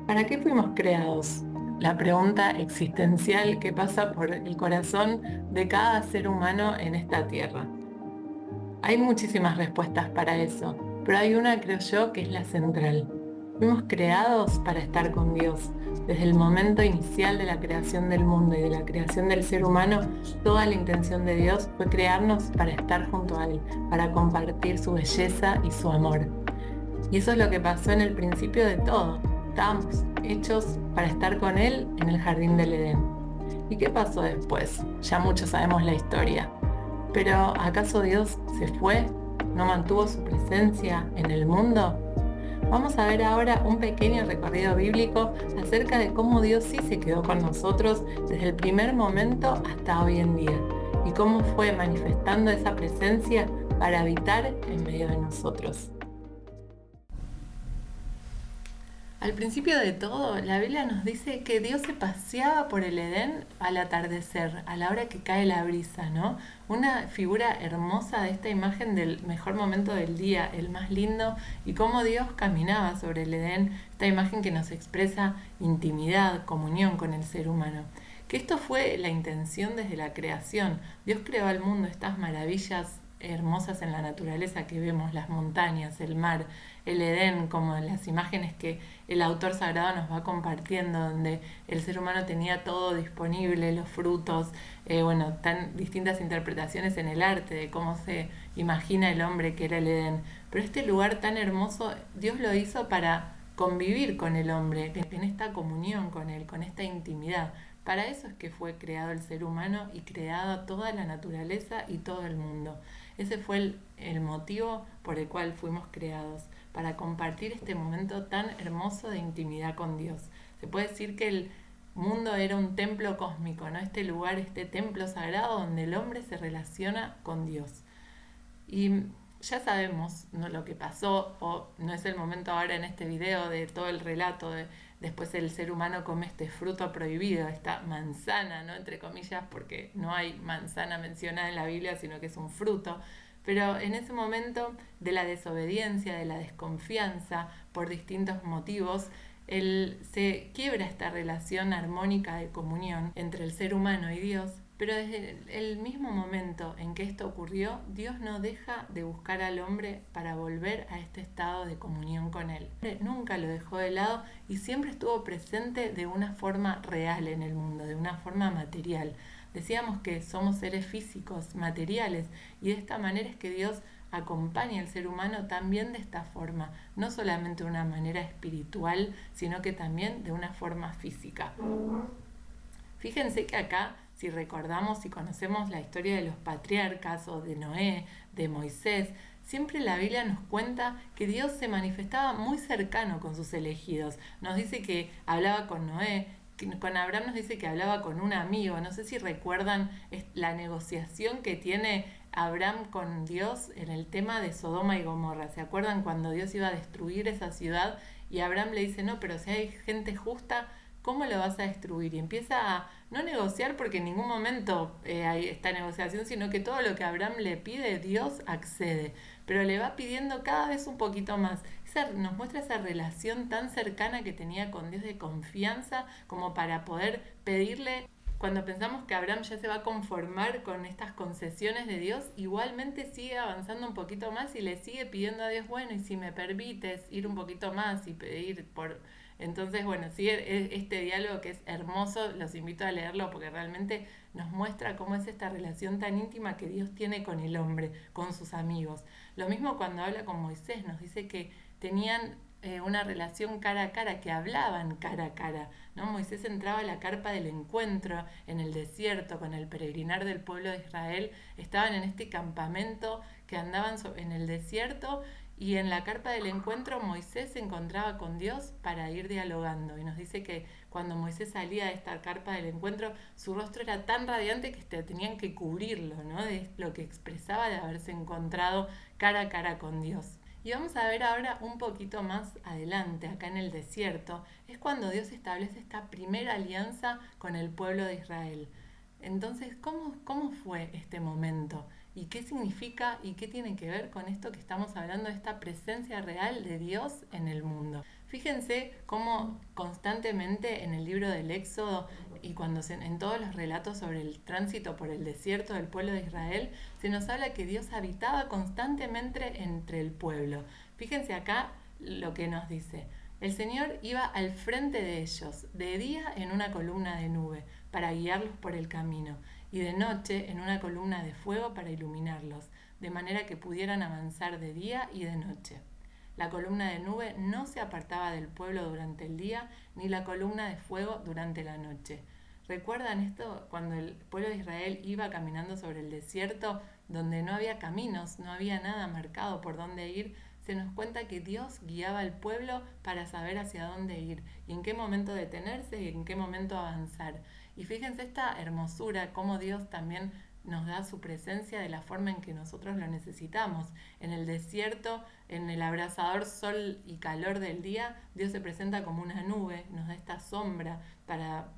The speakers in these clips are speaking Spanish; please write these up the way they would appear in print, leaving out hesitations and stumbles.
¿Para qué fuimos creados? La pregunta existencial que pasa por el corazón de cada ser humano en esta tierra. Hay muchísimas respuestas para eso, pero hay una, creo yo, que es la central. Fuimos creados para estar con Dios. Desde el momento inicial de la creación del mundo y de la creación del ser humano, toda la intención de Dios fue crearnos para estar junto a Él, para compartir su belleza y su amor. Y eso es lo que pasó en el principio de todo. Estábamos hechos para estar con Él en el jardín del Edén. ¿Y qué pasó después? Ya muchos sabemos la historia. Pero ¿acaso Dios se fue? ¿No mantuvo su presencia en el mundo? Vamos a ver ahora un pequeño recorrido bíblico acerca de cómo Dios sí se quedó con nosotros desde el primer momento hasta hoy en día y cómo fue manifestando esa presencia para habitar en medio de nosotros. Al principio de todo, la Biblia nos dice que Dios se paseaba por el Edén al atardecer, a la hora que cae la brisa, ¿no? Una figura hermosa de esta imagen del mejor momento del día, el más lindo, y cómo Dios caminaba sobre el Edén, esta imagen que nos expresa intimidad, comunión con el ser humano. Que esto fue la intención desde la creación. Dios creó al mundo, estas maravillas hermosas en la naturaleza que vemos, las montañas, el mar, el Edén, como las imágenes que el autor sagrado nos va compartiendo, donde el ser humano tenía todo disponible, los frutos, bueno, tan distintas interpretaciones en el arte de cómo se imagina el hombre que era el Edén. Pero este lugar tan hermoso, Dios lo hizo para convivir con el hombre, en esta comunión con él, con esta intimidad. Para eso es que fue creado el ser humano y creada toda la naturaleza y todo el mundo. Ese fue el motivo por el cual fuimos creados, para compartir este momento tan hermoso de intimidad con Dios. Se puede decir que el mundo era un templo cósmico, ¿no? Este lugar, este templo sagrado donde el hombre se relaciona con Dios. Y ya sabemos, ¿no?, lo que pasó, o no es el momento ahora en este video de todo el relato de después el ser humano come este fruto prohibido, esta manzana, ¿no?, entre comillas, porque no hay manzana mencionada en la Biblia, sino que es un fruto. Pero en ese momento de la desobediencia, de la desconfianza por distintos motivos, se quiebra esta relación armónica de comunión entre el ser humano y Dios, pero desde el mismo momento en que esto ocurrió, Dios no deja de buscar al hombre para volver a este estado de comunión con Él. Nunca lo dejó de lado y siempre estuvo presente de una forma real en el mundo, de una forma material. Decíamos que somos seres físicos, materiales, y de esta manera es que Dios acompaña al ser humano también de esta forma, no solamente de una manera espiritual, sino que también de una forma física. Fíjense que acá, si recordamos y conocemos la historia de los patriarcas o de Noé, de Moisés, siempre la Biblia nos cuenta que Dios se manifestaba muy cercano con sus elegidos. Nos dice que hablaba con Noé, con Abraham nos dice que hablaba con un amigo. No sé si recuerdan la negociación que tiene Abraham con Dios en el tema de Sodoma y Gomorra. ¿Se acuerdan cuando Dios iba a destruir esa ciudad y Abraham le dice, no, pero si hay gente justa, ¿cómo lo vas a destruir? Y empieza a no negociar porque en ningún momento hay esta negociación, sino que todo lo que Abraham le pide, Dios accede, pero le va pidiendo cada vez un poquito más. Nos muestra esa relación tan cercana que tenía con Dios de confianza como para poder pedirle. Cuando pensamos que Abraham ya se va a conformar con estas concesiones de Dios, igualmente sigue avanzando un poquito más y le sigue pidiendo a Dios, bueno, y si me permites ir un poquito más y pedir por... Entonces, bueno, sigue este diálogo que es hermoso, los invito a leerlo porque realmente nos muestra cómo es esta relación tan íntima que Dios tiene con el hombre, con sus amigos. Lo mismo cuando habla con Moisés, nos dice que tenían una relación cara a cara, que hablaban cara a cara, ¿no? Moisés entraba a la carpa del encuentro en el desierto con el peregrinar del pueblo de Israel, estaban en este campamento que andaban en el desierto y en la carpa del encuentro Moisés se encontraba con Dios para ir dialogando y nos dice que cuando Moisés salía de esta carpa del encuentro su rostro era tan radiante que tenían que cubrirlo, ¿no?, de lo que expresaba de haberse encontrado cara a cara con Dios. Y vamos a ver ahora un poquito más adelante, acá en el desierto, es cuando Dios establece esta primera alianza con el pueblo de Israel. Entonces, ¿cómo fue este momento? ¿Y qué significa y qué tiene que ver con esto que estamos hablando de esta presencia real de Dios en el mundo? Fíjense cómo constantemente en el libro del Éxodo y en todos los relatos sobre el tránsito por el desierto del pueblo de Israel, se nos habla que Dios habitaba constantemente entre el pueblo. Fíjense acá lo que nos dice. El Señor iba al frente de ellos, de día en una columna de nube, para guiarlos por el camino, y de noche en una columna de fuego para iluminarlos, de manera que pudieran avanzar de día y de noche. La columna de nube no se apartaba del pueblo durante el día, ni la columna de fuego durante la noche. ¿Recuerdan esto cuando el pueblo de Israel iba caminando sobre el desierto, donde no había caminos, no había nada marcado por dónde ir? Se nos cuenta que Dios guiaba al pueblo para saber hacia dónde ir y en qué momento detenerse y en qué momento avanzar. Y fíjense esta hermosura, cómo Dios también nos da su presencia de la forma en que nosotros lo necesitamos. En el desierto, en el abrasador sol y calor del día, Dios se presenta como una nube, nos da esta sombra para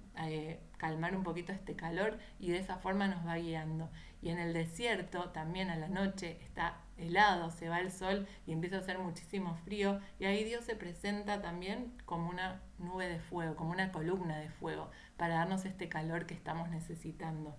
calmar un poquito este calor y de esa forma nos va guiando. Y en el desierto, también a la noche, está helado, se va el sol y empieza a hacer muchísimo frío y ahí Dios se presenta también como una nube de fuego, como una columna de fuego para darnos este calor que estamos necesitando.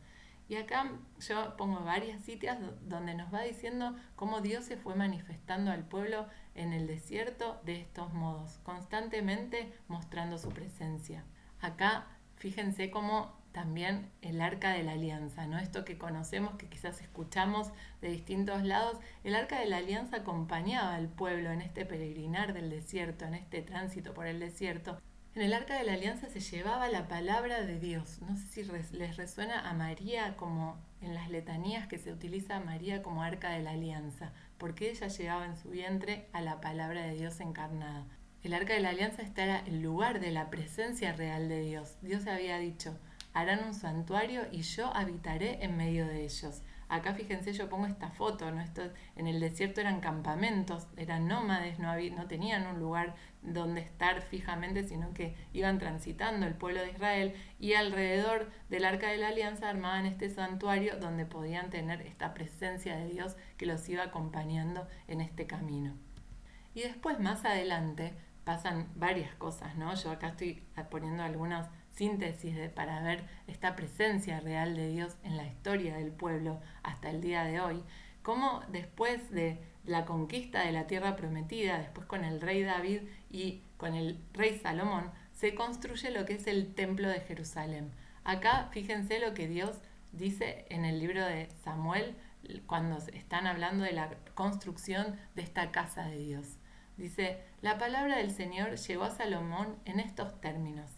Y acá yo pongo varias citas donde nos va diciendo cómo Dios se fue manifestando al pueblo en el desierto de estos modos, constantemente mostrando su presencia. Acá fíjense cómo también el arca de la alianza, ¿no? Esto que conocemos, que quizás escuchamos de distintos lados, el arca de la alianza acompañaba al pueblo en este peregrinar del desierto, en este tránsito por el desierto. En el arca de la alianza se llevaba la palabra de Dios. No sé si les resuena a María como en las letanías que se utiliza a María como arca de la alianza, porque ella llevaba en su vientre a la palabra de Dios encarnada. El arca de la alianza era el lugar de la presencia real de Dios. Dios había dicho, harán un santuario y yo habitaré en medio de ellos. Acá fíjense, yo pongo esta foto, ¿no? En el desierto eran campamentos, eran nómades, no tenían un lugar donde estar fijamente, sino que iban transitando el pueblo de Israel y alrededor del arca de la alianza armaban este santuario donde podían tener esta presencia de Dios que los iba acompañando en este camino. Y después, más adelante, pasan varias cosas, ¿no? Yo acá estoy poniendo algunas síntesis para ver esta presencia real de Dios en la historia del pueblo hasta el día de hoy. Cómo después de la conquista de la tierra prometida, después con el rey David y con el rey Salomón, se construye lo que es el templo de Jerusalén. Acá fíjense lo que Dios dice en el libro de Samuel cuando están hablando de la construcción de esta casa de Dios. Dice, la palabra del Señor llegó a Salomón en estos términos.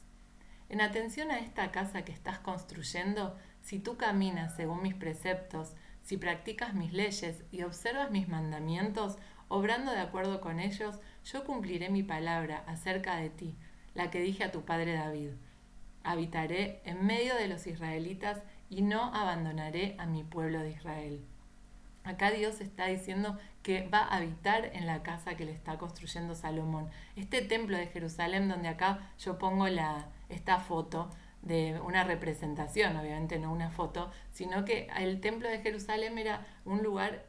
En atención a esta casa que estás construyendo, si tú caminas según mis preceptos, si practicas mis leyes y observas mis mandamientos, obrando de acuerdo con ellos, yo cumpliré mi palabra acerca de ti, la que dije a tu padre David. Habitaré en medio de los israelitas y no abandonaré a mi pueblo de Israel. Acá Dios está diciendo que va a habitar en la casa que le está construyendo Salomón. Este templo de Jerusalén, donde acá yo pongo esta foto de una representación, obviamente no una foto, sino que el templo de Jerusalén era un lugar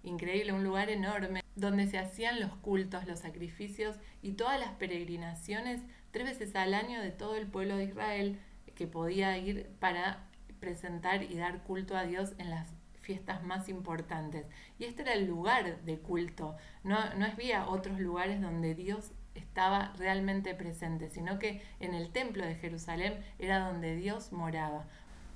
increíble, un lugar enorme, donde se hacían los cultos, los sacrificios y todas las peregrinaciones 3 veces al año de todo el pueblo de Israel que podía ir para presentar y dar culto a Dios en las fiestas más importantes. Y este era el lugar de culto. No había otros lugares donde Dios estaba realmente presente, sino que en el templo de Jerusalén era donde Dios moraba.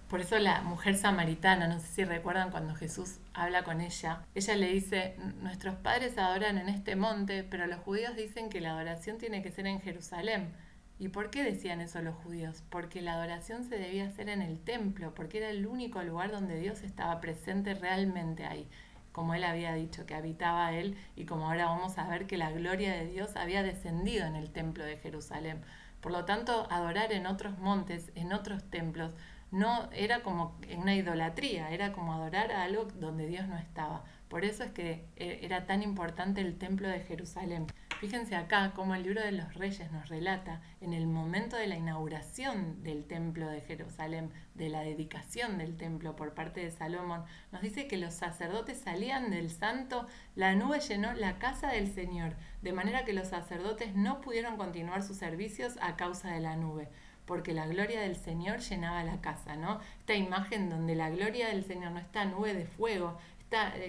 Por eso la mujer samaritana, no sé si recuerdan cuando Jesús habla con ella le dice, nuestros padres adoran en este monte, pero los judíos dicen que la adoración tiene que ser en Jerusalén. ¿Y por qué decían eso los judíos? Porque la adoración se debía hacer en el templo, porque era el único lugar donde Dios estaba presente realmente ahí, como él había dicho, que habitaba él, y como ahora vamos a ver que la gloria de Dios había descendido en el templo de Jerusalén. Por lo tanto, adorar en otros montes, en otros templos, no era como una idolatría, era como adorar a algo donde Dios no estaba. Por eso es que era tan importante el templo de Jerusalén. Fíjense acá cómo el libro de los Reyes nos relata en el momento de la inauguración del templo de Jerusalén, de la dedicación del templo por parte de Salomón, nos dice que los sacerdotes salían del santo, la nube llenó la casa del Señor, de manera que los sacerdotes no pudieron continuar sus servicios a causa de la nube, porque la gloria del Señor llenaba la casa, ¿no? Esta imagen donde la gloria del Señor, no esta nube de fuego,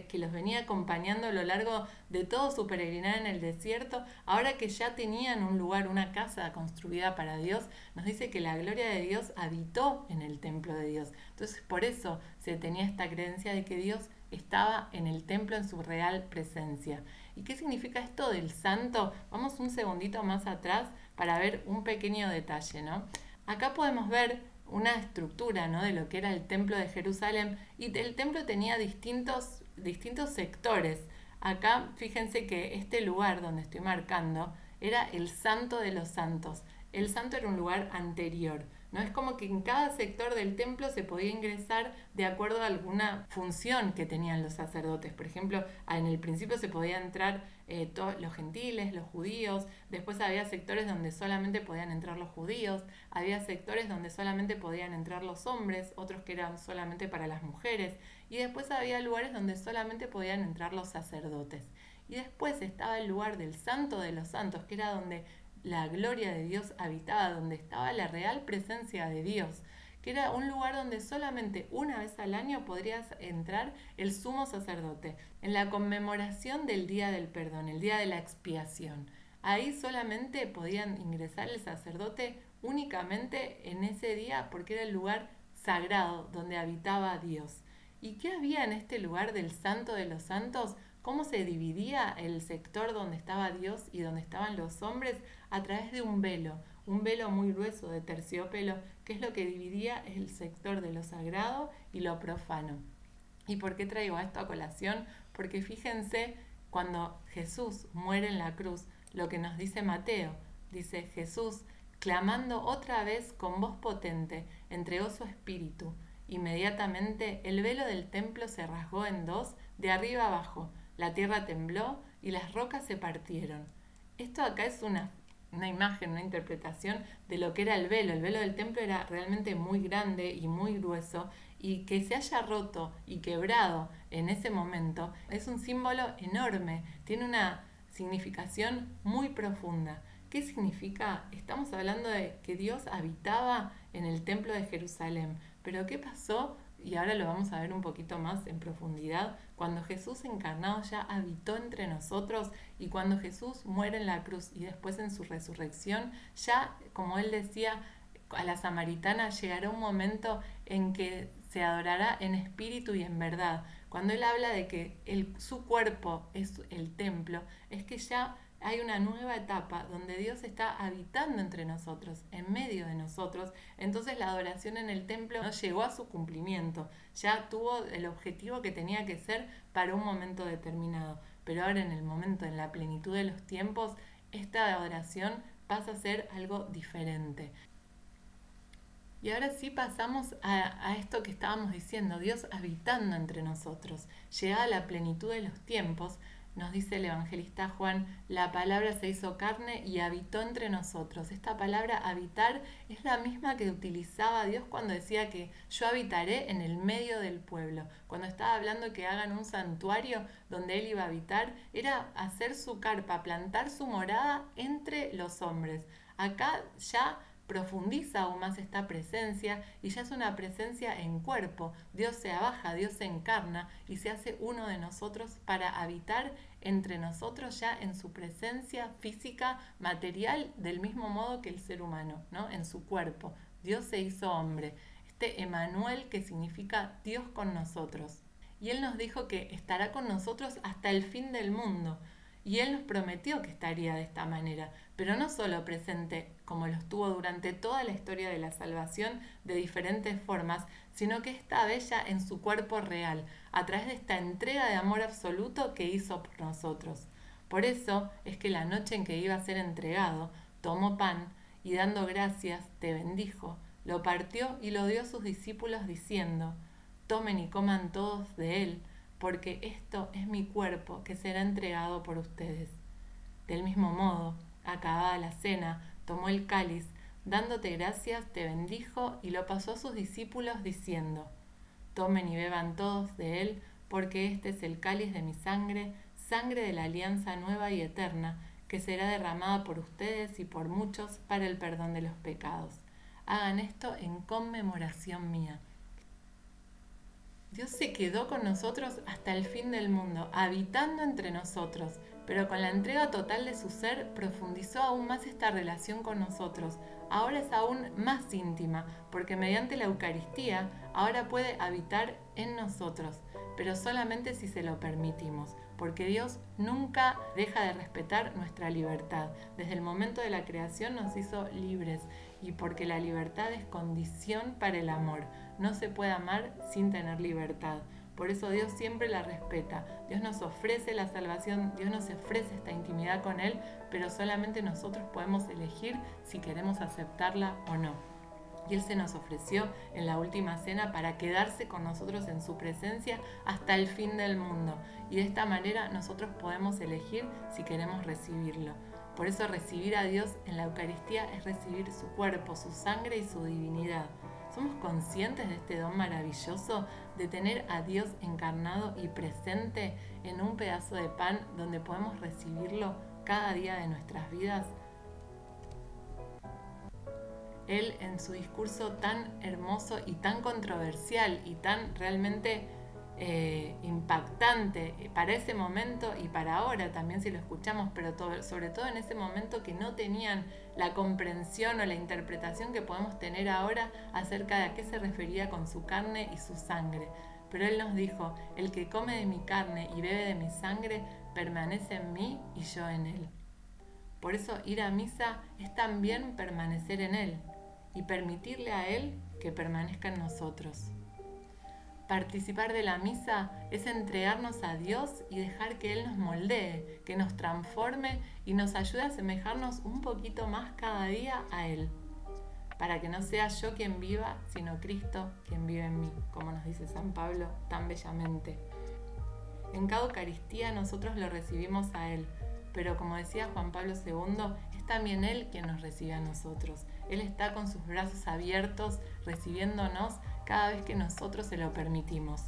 que los venía acompañando a lo largo de todo su peregrinar en el desierto, ahora que ya tenían un lugar, una casa construida para Dios, nos dice que la gloria de Dios habitó en el templo de Dios. Entonces por eso se tenía esta creencia de que Dios estaba en el templo en su real presencia. ¿Y qué significa esto del santo? Vamos un segundito más atrás para ver un pequeño detalle, ¿no? Acá podemos ver una estructura, ¿no?, de lo que era el templo de Jerusalén, y el templo tenía distintos sectores. Acá fíjense que este lugar donde estoy marcando era el Santo de los Santos. El santo era un lugar anterior, ¿no? Es como que en cada sector del templo se podía ingresar de acuerdo a alguna función que tenían los sacerdotes. Por ejemplo, en el principio se podía entrar todos los gentiles, los judíos, después había sectores donde solamente podían entrar los judíos, había sectores donde solamente podían entrar los hombres, otros que eran solamente para las mujeres, y después había lugares donde solamente podían entrar los sacerdotes. Y después estaba el lugar del Santo de los Santos, que era donde la gloria de Dios habitaba, donde estaba la real presencia de Dios, que era un lugar donde solamente una vez al año podrías entrar el sumo sacerdote, en la conmemoración del día del perdón, el día de la expiación. Ahí solamente podían ingresar el sacerdote únicamente en ese día porque era el lugar sagrado donde habitaba Dios. ¿Y qué había en este lugar del Santo de los Santos? ¿Cómo se dividía el sector donde estaba Dios y donde estaban los hombres? A través de un velo muy grueso de terciopelo, que es lo que dividía el sector de lo sagrado y lo profano. ¿Y por qué traigo esto a colación? Porque fíjense, cuando Jesús muere en la cruz, lo que nos dice Mateo, dice Jesús, clamando otra vez con voz potente, entregó su espíritu. Inmediatamente el velo del templo se rasgó en dos, de arriba abajo, la tierra tembló y las rocas se partieron. Esto acá es una imagen, una interpretación de lo que era el velo. El velo del templo era realmente muy grande y muy grueso, y que se haya roto y quebrado en ese momento es un símbolo enorme, tiene una significación muy profunda. ¿Qué significa? Estamos hablando de que Dios habitaba en el templo de Jerusalén, pero ¿qué pasó? Y ahora lo vamos a ver un poquito más en profundidad, cuando Jesús encarnado ya habitó entre nosotros, y cuando Jesús muere en la cruz y después en su resurrección, ya, como él decía a la samaritana, llegará un momento en que se adorará en espíritu y en verdad. Cuando él habla de que su cuerpo es el templo, es que ya hay una nueva etapa donde Dios está habitando entre nosotros, en medio de nosotros. Entonces la adoración en el templo no llegó a su cumplimiento, ya tuvo el objetivo que tenía que ser para un momento determinado. Pero ahora, en el momento, en la plenitud de los tiempos, esta adoración pasa a ser algo diferente. Y ahora sí pasamos a esto que estábamos diciendo, Dios habitando entre nosotros. Llegada la plenitud de los tiempos, nos dice el evangelista Juan, la palabra se hizo carne y habitó entre nosotros. Esta palabra habitar es la misma que utilizaba Dios cuando decía que yo habitaré en el medio del pueblo. Cuando estaba hablando que hagan un santuario donde Él iba a habitar, era hacer su carpa, plantar su morada entre los hombres. Acá ya profundiza aún más esta presencia, y ya es una presencia en cuerpo. Dios se abaja, Dios se encarna y se hace uno de nosotros para habitar entre nosotros ya en su presencia física, material, del mismo modo que el ser humano, ¿no? En su cuerpo. Dios se hizo hombre. Este Emanuel, que significa Dios con nosotros. Y Él nos dijo que estará con nosotros hasta el fin del mundo. Y Él nos prometió que estaría de esta manera, pero no solo presente como lo estuvo durante toda la historia de la salvación de diferentes formas, sino que esta vez ya en su cuerpo real, a través de esta entrega de amor absoluto que hizo por nosotros. Por eso es que la noche en que iba a ser entregado, tomó pan y dando gracias te bendijo, lo partió y lo dio a sus discípulos diciendo, tomen y coman todos de él, porque esto es mi cuerpo que será entregado por ustedes. Del mismo modo, acabada la cena, tomó el cáliz, dándote gracias, te bendijo y lo pasó a sus discípulos diciendo: Tomen y beban todos de él, porque este es el cáliz de mi sangre, sangre de la alianza nueva y eterna, que será derramada por ustedes y por muchos para el perdón de los pecados. Hagan esto en conmemoración mía. Dios se quedó con nosotros hasta el fin del mundo, habitando entre nosotros, pero con la entrega total de su ser profundizó aún más esta relación con nosotros. Ahora es aún más íntima, porque mediante la Eucaristía ahora puede habitar en nosotros, pero solamente si se lo permitimos, porque Dios nunca deja de respetar nuestra libertad. Desde el momento de la creación nos hizo libres, y porque la libertad es condición para el amor. No se puede amar sin tener libertad. Por eso Dios siempre la respeta. Dios nos ofrece la salvación, Dios nos ofrece esta intimidad con Él, pero solamente nosotros podemos elegir si queremos aceptarla o no. Y Él se nos ofreció en la última cena para quedarse con nosotros en su presencia hasta el fin del mundo. Y de esta manera nosotros podemos elegir si queremos recibirlo. Por eso recibir a Dios en la Eucaristía es recibir su cuerpo, su sangre y su divinidad. ¿Somos conscientes de este don maravilloso de tener a Dios encarnado y presente en un pedazo de pan donde podemos recibirlo cada día de nuestras vidas? Él, en su discurso tan hermoso y tan controversial y tan realmente impactante para ese momento y para ahora también si lo escuchamos, pero sobre todo en ese momento que no tenían la comprensión o la interpretación que podemos tener ahora acerca de a qué se refería con su carne y su sangre. Pero Él nos dijo: el que come de mi carne y bebe de mi sangre permanece en mí y yo en Él. Por eso ir a misa es también permanecer en Él y permitirle a Él que permanezca en nosotros. Participar de la misa es entregarnos a Dios y dejar que Él nos moldee, que nos transforme y nos ayude a asemejarnos un poquito más cada día a Él, para que no sea yo quien viva, sino Cristo quien vive en mí, como nos dice San Pablo tan bellamente. En cada Eucaristía nosotros lo recibimos a Él, pero como decía Juan Pablo II, es también Él quien nos recibe a nosotros. Él está con sus brazos abiertos, recibiéndonos cada vez que nosotros se lo permitimos.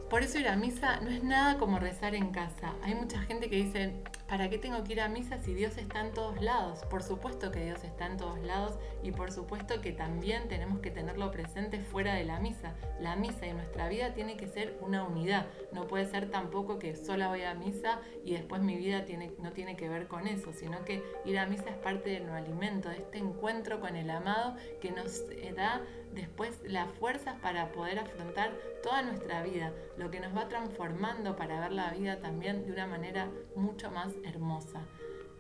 Por eso ir a misa no es nada como rezar en casa. Hay mucha gente que dice: ¿para qué tengo que ir a misa si Dios está en todos lados? Por supuesto que Dios está en todos lados y por supuesto que también tenemos que tenerlo presente fuera de la misa. La misa y nuestra vida tiene que ser una unidad. No puede ser tampoco que solo voy a misa y después mi vida no tiene que ver con eso, sino que ir a misa es parte de nuestro alimento, de este encuentro con el amado que nos da después las fuerzas para poder afrontar toda nuestra vida, lo que nos va transformando para ver la vida también de una manera mucho más hermosa.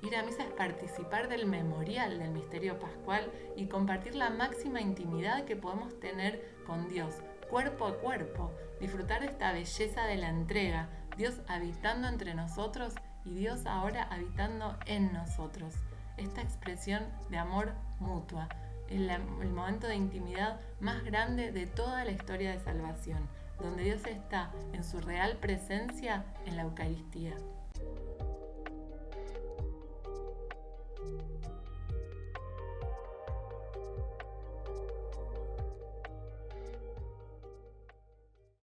Ir a misa es participar del memorial del misterio pascual y compartir la máxima intimidad que podemos tener con Dios, cuerpo a cuerpo, disfrutar de esta belleza de la entrega, Dios habitando entre nosotros y Dios ahora habitando en nosotros. Esta expresión de amor mutua, el momento de intimidad más grande de toda la historia de salvación, donde Dios está en su real presencia en la Eucaristía.